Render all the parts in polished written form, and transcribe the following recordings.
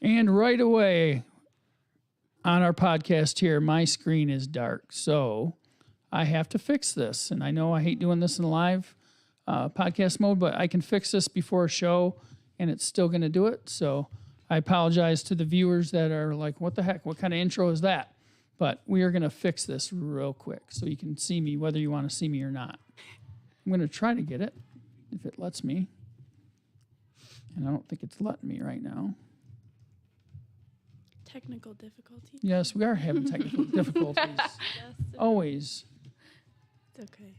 And right away on our podcast here, my screen is dark. So I have to fix this. And I know I hate doing this in live podcast mode, but I can fix this before a show and it's still going to do it. So I apologize to the viewers that are like, what the heck? What kind of intro is that? But we are going to fix this real quick so you can see me whether you want to see me or not. I'm going to try to get it if it lets me. And I don't think it's letting me right now. Technical difficulty. Yes, we are having technical difficulties. Yes, Always. it's okay.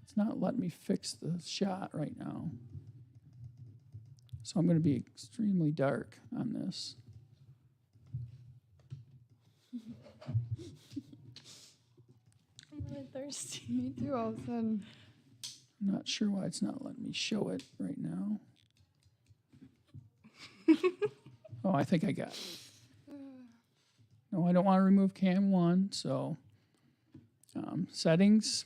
It's not letting me fix the shot right now. So I'm going to be extremely dark on this. I'm really thirsty. Me too, all of a sudden. I'm not sure why it's not letting me show it right now. Oh, I think I got it. No, I don't want to remove cam 1, so settings,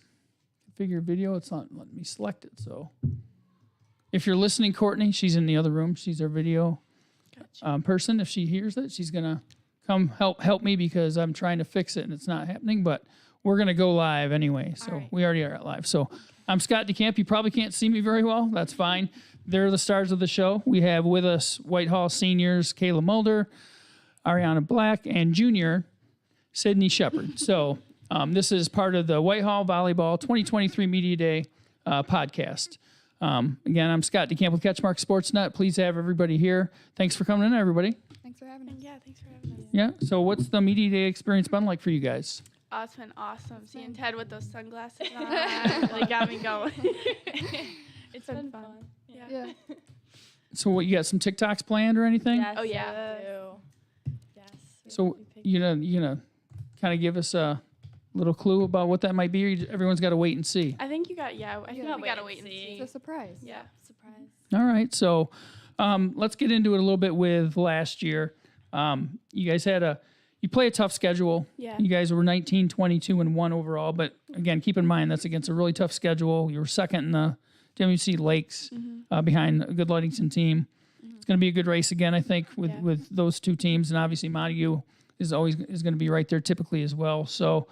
configure video, it's not letting me select it. So if you're listening, Courtney, she's in the other room. She's our video person. If she hears it, she's going to come help me because I'm trying to fix it and it's not happening, but we're going to go live anyway. So right. We already are at live. So I'm Scott DeCamp. You probably can't see me very well. That's fine. They're the stars of the show. We have with us Whitehall seniors, Kayla Mulder, Ariana Black, and junior Sydney Shepard. So this is part of the Whitehall Volleyball 2023 Media Day podcast. Again, I'm Scott DeCamp with CatchMark SportsNet. Please have everybody here. Thanks for coming in, everybody. Thanks for having us. Yeah, thanks for having us. Yeah. So what's the Media Day experience been like for you guys? Oh, it's been awesome. Seeing Ted with those sunglasses on really got me going. It's been fun. Yeah. So what, you got some TikToks planned or anything? Oh, yeah. Yes. So you gonna kind of give us a little clue about what that might be, or everyone's got to wait and see? I think I think we gotta wait and It's see. a surprise. Yeah. Surprise. All right. So let's get into it a little bit with last year. You guys you play a tough schedule. Yeah. You guys were 19, 22, and 1 overall. But again, keep in mind that's against a really tough schedule. You were second in the WC Lakes behind a good Ludington team. It's going to be a good race again, I think, with those two teams. And obviously Montague is going to be right there typically as well. So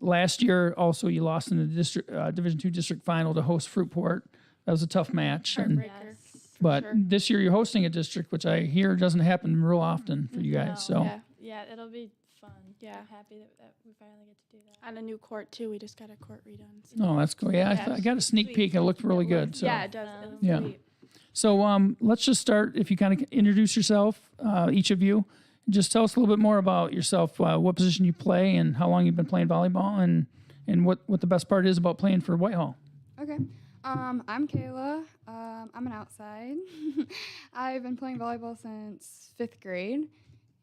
last year also you lost in the district Division II district final to host Fruitport. That was a tough match. And, Heartbreaker. but sure. this year you're hosting a district, which I hear doesn't happen real often for you guys. So Yeah. Yeah, it'll be fun. Yeah. I'm happy that we finally get to do that. On a new court, too. We just got a court redone. So. oh, that's cool. Yeah, Yeah. I got a sneak peek. It looked really good. So. Yeah, it does. It looks Yeah. sweet. So let's just start. If you kind of introduce yourself, each of you, just tell us a little bit more about yourself, what position you play, and how long you've been playing volleyball, and what the best part is about playing for Whitehall. Okay. I'm Kayla. I'm an outside. I've been playing volleyball since 5th grade.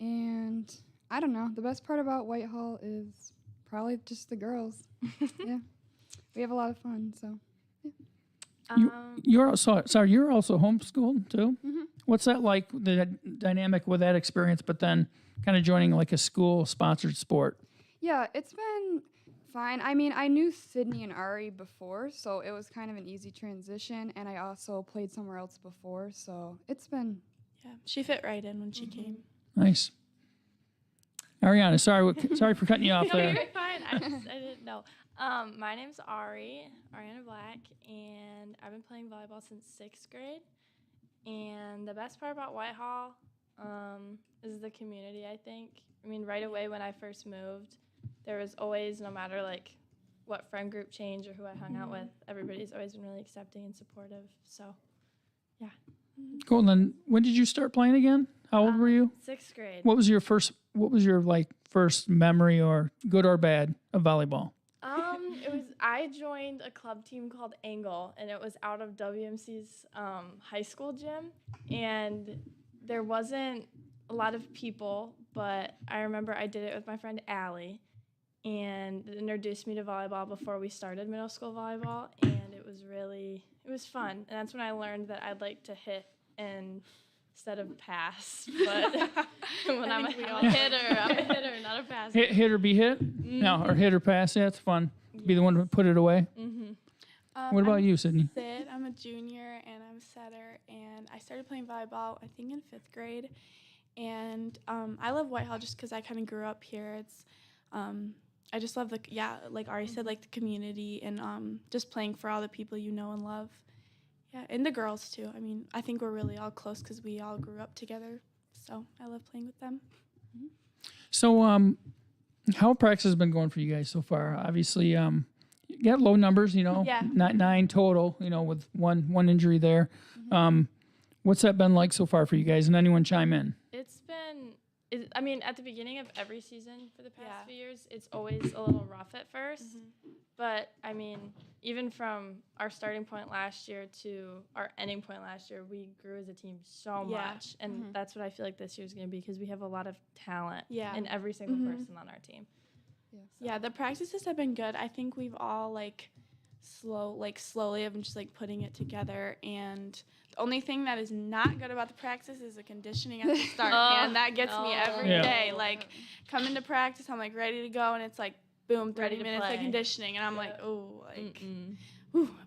And I don't know. The best part about Whitehall is probably just the girls. Yeah. We have a lot of fun, so. You're also homeschooled too. Mm-hmm. What's that like? The dynamic with that experience, but then kind of joining like a school-sponsored sport. Yeah, it's been fine. I mean, I knew Sydney and Ari before, so it was kind of an easy transition. And I also played somewhere else before, so it's been. Yeah. She fit right in when she came. Nice. Ariana, sorry for cutting you off No, there. you're fine. I didn't know. My name's Ariana Black, and I've been playing volleyball since 6th grade. And the best part about Whitehall is the community, I think. I mean, right away when I first moved, there was always, no matter like what friend group changed or who I hung out with, everybody's always been really accepting and supportive. So, yeah. Cool. And then when did you start playing again? How old were you? 6th grade. What was your first memory, or good or bad, of volleyball? I joined a club team called Angle, and it was out of WMC's high school gym, and there wasn't a lot of people, but I remember I did it with my friend Allie, and it introduced me to volleyball before we started middle school volleyball, and it was fun, and that's when I learned that I'd like to hit instead of pass, but when I'm a hitter, not a passer. Hit or be hit? No, or hit or pass. Yeah, it's fun. Be the one to put it away. What about you, Sydney? Sid, I'm a junior and I'm a setter, and I started playing volleyball I think in 5th grade, And I love Whitehall just because I kind of grew up here. It's I just love like Ari said, like the community and just playing for all the people you know and love. Yeah, and the girls too. I mean, I think we're really all close because we all grew up together. So I love playing with them. So, how practice has been going for you guys so far? Obviously, you got low numbers, Yeah. not 9 total, with one injury there. What's that been like so far for you guys? And anyone chime in? It's been, I mean, at the beginning of every season for the past few years, it's always a little rough at first. But, I mean, even from our starting point last year to our ending point last year, we grew as a team so much. And that's what I feel like this year's going to be because we have a lot of talent in every single person on our team. Yeah, the practices have been good. I think we've all slowly have been just putting it together, and the only thing that is not good about the practice is the conditioning at the start. And that gets me every day. Come into practice, I'm ready to go, and it's boom, 30 minutes of conditioning, and I'm ooh.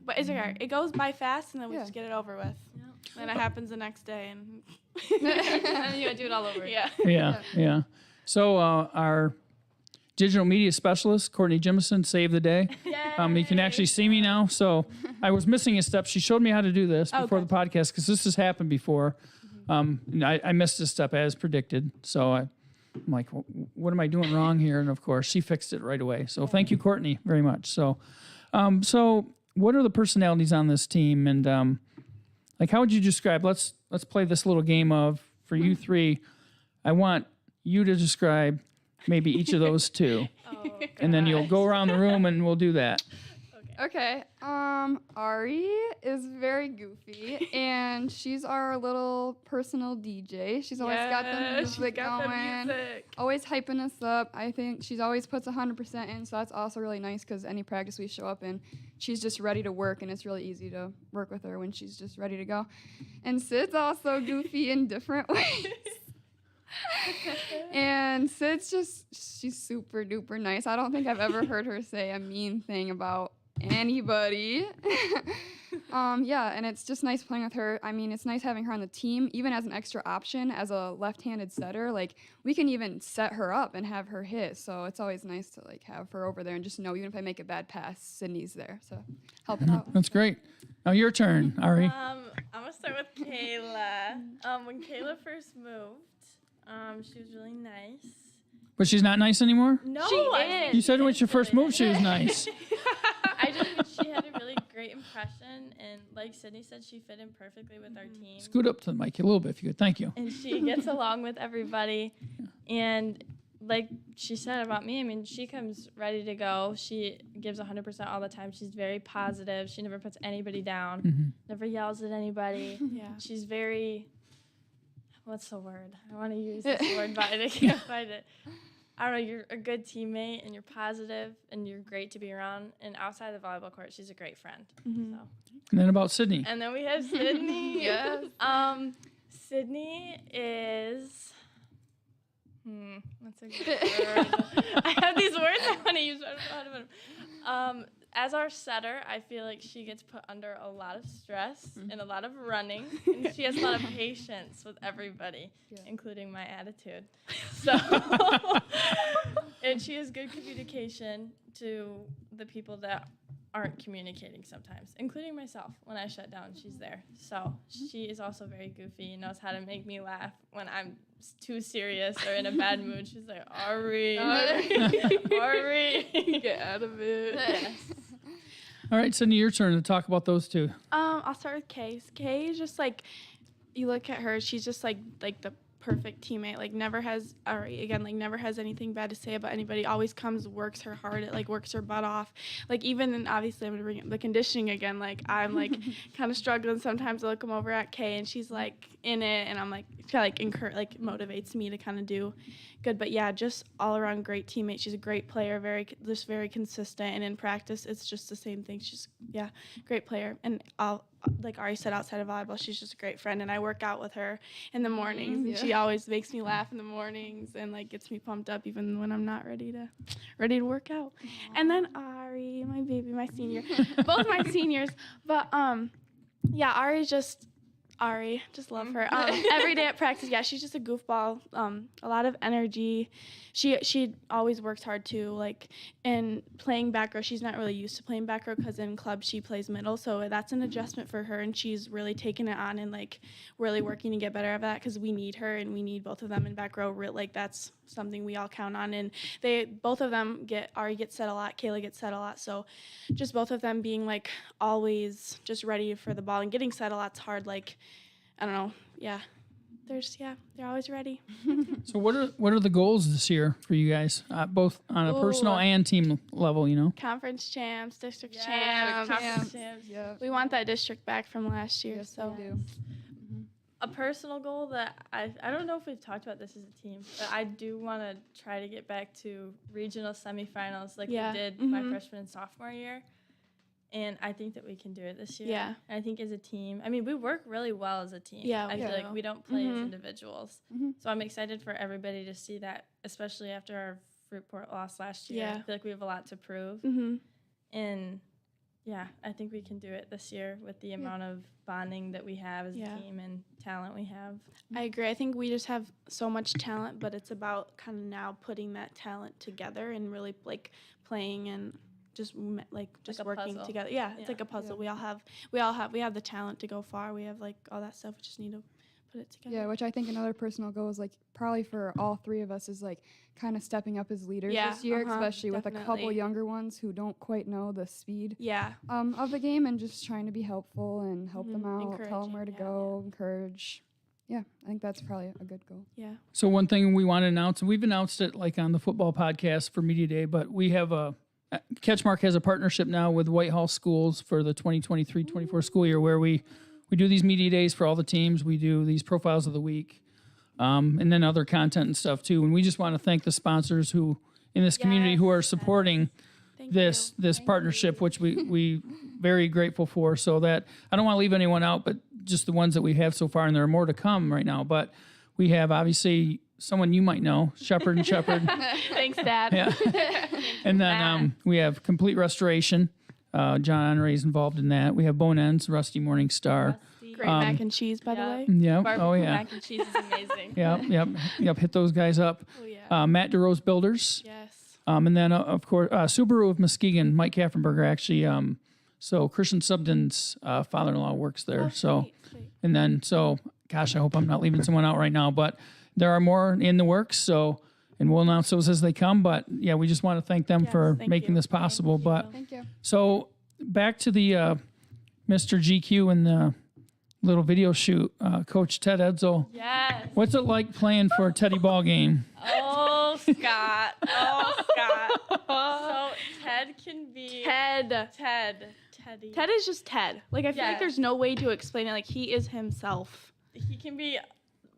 But it's okay. It goes by fast, and then we just get it over with. Then it happens the next day, and and you gotta do it all over. Yeah. So our digital media specialist, Courtney Jimison, saved the day. You can actually see me now. So I was missing a step. She showed me how to do this before the podcast because this has happened before. I missed a step as predicted. So I'm like, what am I doing wrong here? And of course, she fixed it right away. So thank you, Courtney, very much. So, what are the personalities on this team? And how would you describe? Let's play this little game of for you three. I want you to describe maybe each of those two. And then you'll go around the room and we'll do that. Okay. Ari is very goofy, and she's our little personal DJ. She's always got the music going, always hyping us up. I think she's always puts 100% in, so that's also really nice because any practice we show up in, she's just ready to work, and it's really easy to work with her when she's just ready to go. And Sid's also goofy in different ways. And Sid's she's super duper nice. I don't think I've ever heard her say a mean thing about anybody. And it's just nice playing with her. I mean, it's nice having her on the team, even as an extra option as a left-handed setter. We can even set her up and have her hit. So it's always nice to have her over there and just know even if I make a bad pass, Sydney's there. So helping out. That's great. Now your turn, Ari. I'm gonna start with Kayla. When Kayla first moved, she was really nice. But she's not nice anymore? No, she is. You said when she first moved she was nice. I just think she had a really great impression, and like Sydney said, she fit in perfectly with our team. Scoot up to the mic a little bit if you could. Thank you. And she gets along with everybody. And like she said about me, I mean, she comes ready to go. She gives 100% all the time. She's very positive. She never puts anybody down, never yells at anybody. She's very... What's the word? I want to use this word, but I can't find it. I don't know. You're a good teammate, and you're positive, and you're great to be around. And outside the volleyball court, she's a great friend. So. And then about Sydney. And then we have Sydney. Sydney is... That's a good word. I have these words I want to use. But I don't know how to put them. As our setter, I feel like she gets put under a lot of stress and a lot of running, and she has a lot of patience with everybody, including my attitude. So, and she has good communication to the people that aren't communicating sometimes, including myself. When I shut down, she's there. So she is also very goofy and knows how to make me laugh when I'm too serious or in a bad mood. She's like, Ari, get out of it. Yes. All right, Sydney, your turn to talk about those two. I'll start with Kay. Kay is just you look at her, she's just like the perfect teammate. Never has never has anything bad to say about anybody. Always comes, works her hard, works her butt off. Even, and obviously I'm gonna bring up the conditioning again. I'm kind of struggling sometimes. I look over at Kay and she's in it, and I'm she motivates me to kind of do good. But yeah, just all around great teammate. She's a great player, very consistent, and in practice it's just the same thing. She's great player, and like Ari said, outside of volleyball, she's just a great friend, and I work out with her in the mornings, and she always makes me laugh in the mornings and gets me pumped up even when I'm not ready to work out. Aww. And then Ari, my baby, my senior, both my seniors, but Ari's just Ari, just love her. Every day at practice, yeah, she's just a goofball. A lot of energy. She always works hard too. Like in playing back row, she's not really used to playing back row because in club she plays middle, so that's an adjustment for her, and she's really taken it on and like really working to get better at that because we need her and we need both of them in back row. Like that's something we all count on, and both of them Ari gets set a lot, Kayla gets set a lot, so just both of them being like always just ready for the ball and getting set a lot's hard. Like I don't know, yeah. They're always ready. So what are the goals this year for you guys, both on a personal and team level? Conference champs, district champs. Conference champs. Yeah. We want that district back from last year. Yes, So we do. A personal goal that I don't know if we've talked about this as a team, but I do want to try to get back to regional semifinals like we did my freshman and sophomore year. And I think that we can do it this year. Yeah. And I think as a team, I mean, we work really well as a team. Yeah, I we feel do. like we don't play as individuals. So I'm excited for everybody to see that, especially after our Fruitport loss last year. Yeah. I feel like we have a lot to prove. And yeah, I think we can do it this year with the amount of bonding that we have as a team and talent we have. I agree. I think we just have so much talent, but it's about kind of now putting that talent together and really like playing and just like working puzzle. together. Yeah, it's Yeah. like a puzzle. We have the talent to go far. We have like all that stuff. We just need to put it together. Yeah, which I think another personal goal is like probably for all three of us is like kind of stepping up as leaders this year, especially with a couple definitely. younger ones who don't quite know the speed Yeah. of the game, and just trying to be helpful and help them out, tell them where to Encouraging, go, encourage. Yeah, I think that's probably a good goal. Yeah. So one thing we want to announce, and we've announced it like on the football podcast for Media Day, but we have CatchMark has a partnership now with Whitehall schools for the 2023-24 school year, where we do these media days for all the teams. We do these profiles of the week, and then other content and stuff too. And we just want to thank the sponsors who in this community who are supporting Thank this partnership, which we very grateful for. So that I don't want to leave anyone out, but just the ones that we have so far, and there are more to come right now. But we have obviously someone you might know, Shepherd and Shepherd. Thanks, Dad. Yeah. And then we have Complete Restoration. John Honore's involved in that. We have Bone Ends, Rusty Morning Star. Great mac and cheese, by the Yeah. way. Yep. Barbecue Oh, yeah. mac and cheese is amazing. Yep. Hit those guys up. Oh yeah. Matt DeRose Builders. Yes. And then, of course, Subaru of Muskegon, Mike Kaffenberger, actually. So Christian Subden's father-in-law works there. Sweet. And then, gosh, I hope I'm not leaving someone out right now, but there are more in the works. So, and we'll announce those as they come. But yeah, we just want to thank them for thank making you. this possible. But Thank you. so back to the Mr. GQ and the little video shoot, Coach Ted Edsel. Yes. What's it like playing for a Teddy ball game? Oh, Scott. So Ted can be Teddy. Ted is just Ted. Like I feel like Yes. there's no way to explain it. Like he is himself. He can be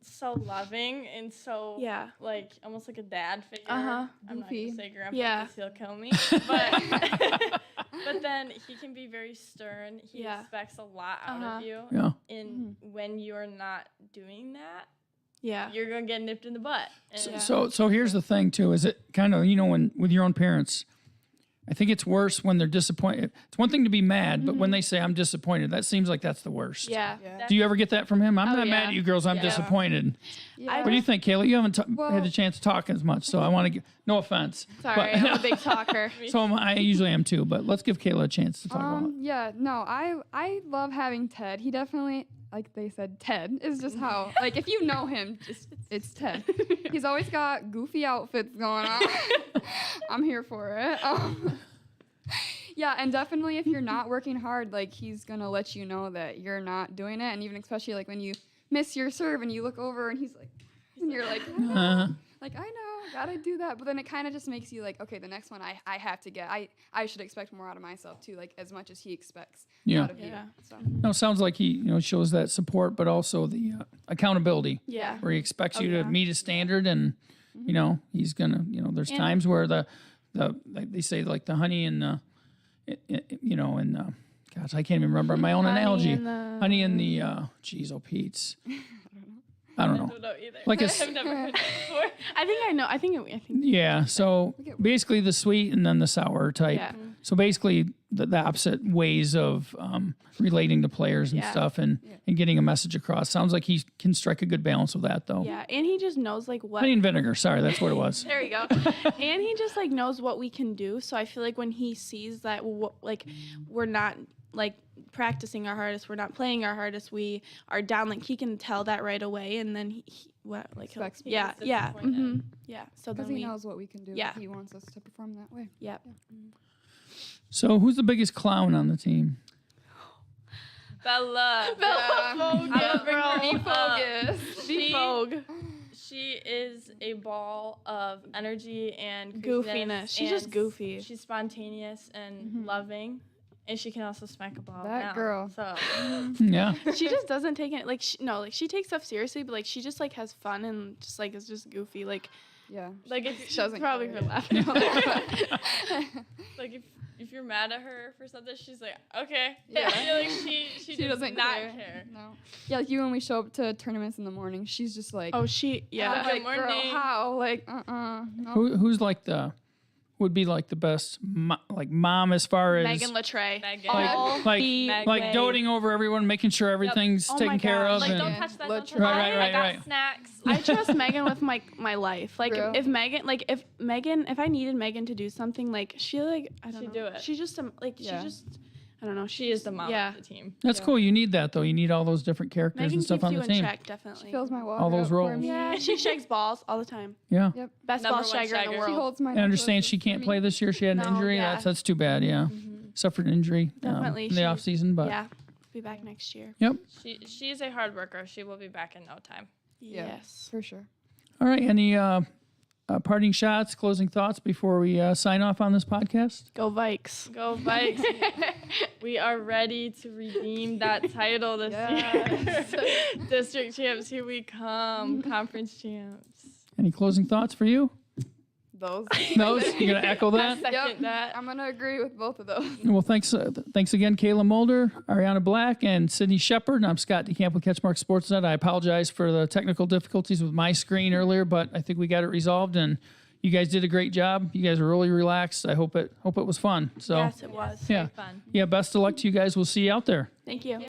so loving and so like almost like a dad figure. I'm not Goofy. gonna say grandpa Yeah. because he'll kill me. But but then he can be very stern. He expects a lot out of you. Yeah. And when you're not doing that, Yeah. you're gonna get nipped in the butt. And So here's the thing too, is it kind of, when with your own parents, I think it's worse when they're disappointed. It's one thing to be mad, but when they say I'm disappointed, that seems like that's the worst. Yeah. Do you ever get that from him? I'm not yeah. mad at you girls, I'm disappointed. Yeah. What do you think, Kayla? You haven't Well- had the chance to talk as much, so I want to get, no offense. Sorry, I'm a big talker. So I usually am too, but let's give Kayla a chance to talk about it. Yeah, no, I love having Ted. He definitely, like they said, Ted is just how, like, if you know him, it's Ted. He's always got goofy outfits going on. I'm here for it. Yeah, and definitely if you're not working hard, like, he's going to let you know that you're not doing it. And even especially, like, when you miss your serve and you look over and he's like, and you're like, like, I know, gotta do that. But then it kind of just makes you like, okay, the next one I have to get. I should expect more out of myself too, like as much as he expects out of you. So. No, it sounds like he shows that support, but also the accountability. Yeah. Where he expects you to meet a standard, and he's gonna there's times where the like they say, like the honey and the gosh, I can't even remember my own analogy. Honey and the geez, oh Pete's. I don't know. I don't know either. Like a I've never heard that before. I think I know. I think yeah. So basically the sweet and then the sour type. Yeah. So basically, the opposite ways of relating to players and Yeah. stuff and getting a message across. Sounds like he can strike a good balance with that, though. Yeah, and he just knows like what. Honey and vinegar. Sorry, that's what it was. There you go. And he just like knows what we can do. So I feel like when he sees that like we're not like practicing our hardest, we're not playing our hardest, we are down, like he can tell that right away, and then he what like he'll, Expects me. yeah, yeah, disappointed. yeah. So then Because he we knows what we can do. Yeah. He wants us to perform that way. yep. So who's the biggest clown on the team? Bella. She- Vogue. She is a ball of energy and Goofiness. She's just and goofy. She's spontaneous and loving, and she can also smack a ball. That down. girl. So Yeah. She just doesn't take it like she takes stuff seriously, but like she just like has fun and just like is just goofy. Like Yeah. like if She doesn't probably care. her laughing. like if you're mad at her for something, she's like, okay. Yeah. Like she does doesn't not care. care. No. Yeah, like you when we show up to tournaments in the morning, she's just like, Oh, she yeah. I'm like, Good girl, morning. how? Like, no. Who's like would be like the best like mom as far as Megan Latre. Megan. All like the Meg- like way. doting over everyone, making sure everything's Oh my taken care gosh. of. Like, and, don't touch that. Don't touch Right, that. right, I got right. snacks. I trust Megan with my life. Like Real. if I needed Megan to do something, like she like I don't She'd know. do it. She just like Yeah. she just I don't know. She is the mom Yeah. of the team. That's cool. You need that though. You need all those different characters Megan and stuff keeps on you the in team. check, definitely. She fills my water All those up for roles. me. Yeah, she shakes balls all the time. Yeah. Yep. Best Number ball one shaker in shaker. the She world. holds my I understand necklaces she for can't me. play this year. She had an No, injury. yeah. That's too bad. Yeah. Suffered an injury Definitely. in the off season, but Yeah, be back next year. yep. She's a hard worker. She will be back in no time. Yeah. Yes. For sure. All right. Any parting shots, closing thoughts before we sign off on this podcast? Go Vikes. Go Vikes. We are ready to redeem that title this Yes. year. District champs, here we come. Conference champs. Any closing thoughts for you? Those. Those? You gonna echo that? Second that. I'm gonna agree with both of those. Well, thanks again, Kayla Mulder, Ariana Black, and Sydney Shepard. And I'm Scott DeCamp with CatchMark SportsNet. I apologize for the technical difficulties with my screen earlier, but I think we got it resolved, and you guys did a great job. You guys were really relaxed. I hope it was fun. So Yes, it was. yeah, Fun. yeah. Best of luck to you guys. We'll see you out there. Thank you.